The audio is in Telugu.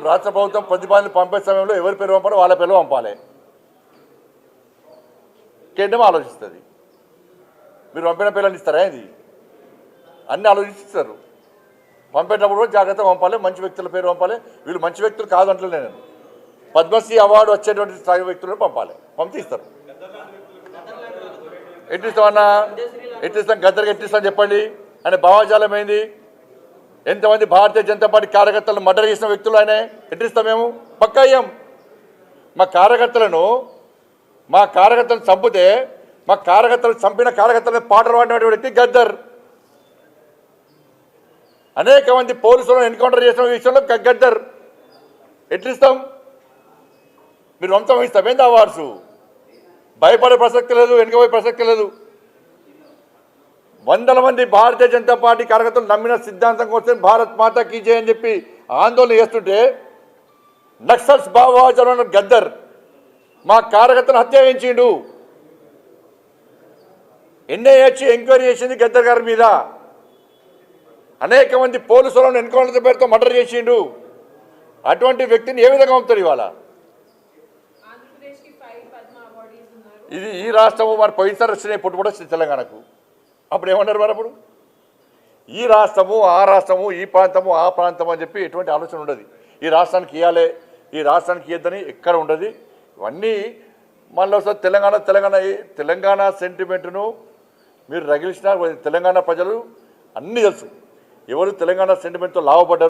రాష్ట్ర ప్రభుత్వం ప్రతిపాదనలు పంపే సమయంలో ఎవరి పేరు పంపాలో వాళ్ళ పేరు పంపాలి. కేంద్రం ఆలోచిస్తుంది. మీరు పంపిన పేర్లను ఇస్తారా? ఇది అన్నీ ఆలోచిస్తారు. పంపేటప్పుడు కూడా జాగ్రత్తగా పంపాలి. మంచి వ్యక్తుల పేరు పంపాలి. వీళ్ళు మంచి వ్యక్తులు కాదు అంటలే నేను. పద్మశ్రీ అవార్డు వచ్చేటువంటి స్థాయి వ్యక్తులను పంపాలి. పంపిస్తారు. ఎట్టిస్తామన్నా? ఎట్టిస్తాం? గద్దరికి ఎట్టిస్తాం చెప్పండి అనే భావజాలం ఏంది? ఎంతమంది భారతీయ జనతా పార్టీ కార్యకర్తలను మర్డర్ చేసిన వ్యక్తులు ఆయన ఎట్టిస్తాం? మేము పక్కా అయ్యాం. మా కార్యకర్తలను చంపితే మా కార్యకర్తలు చంపిన కార్యకర్తలను పాటలు పాడినటువంటి వ్యక్తి గద్దర్. అనేక మంది పోలీసులను ఎన్కౌంటర్ చేసిన విషయంలో గద్దర్. ఎట్లిస్తాం? మీరు వంశం ఇస్తాం ఏంది అవార్డ్స్? భయపడే ప్రసక్తి లేదు, వెనుకపోయే ప్రసక్తి లేదు. వందల మంది భారతీయ జనతా పార్టీ కార్యకర్తలు నమ్మిన సిద్ధాంతం కోసం భారత్ మాతా కీ జై అని చెప్పి ఆందోళన చేస్తుంటే నక్సల్స్ భావజాలం గద్దర్ మా కార్యకర్తను హత్య చేయించిండు. ఎన్ఐఏ ఎంక్వైరీ చేసింది గద్దర్ గారి మీద. అనేక మంది పోలీసులను ఎన్కౌంటర్ పేరుతో మర్డర్ చేసిండు. అటువంటి వ్యక్తిని ఏ విధంగా పంపుతారు ఇవాళ? ఇది ఈ రాష్ట్రము మరి పోయినసారి వచ్చినాయి పుట్టుబడి వచ్చింది తెలంగాణకు. అప్పుడు ఏమన్నారు మరి? అప్పుడు ఈ రాష్ట్రము ఆ రాష్ట్రము, ఈ ప్రాంతము ఆ ప్రాంతం అని చెప్పి ఎటువంటి ఆలోచన ఉండదు. ఈ రాష్ట్రానికి ఇవ్వాలి, ఈ రాష్ట్రానికి ఇవ్వద్దని ఎక్కడ ఉండదు. ఇవన్నీ మళ్ళీ ఒకసారి తెలంగాణ సెంటిమెంట్ను మీరు రగిలిసిన తెలంగాణ ప్రజలు అన్నీ తెలుసు. ఎవరు తెలంగాణ సెంటిమెంట్తో లాభపడ్డారు.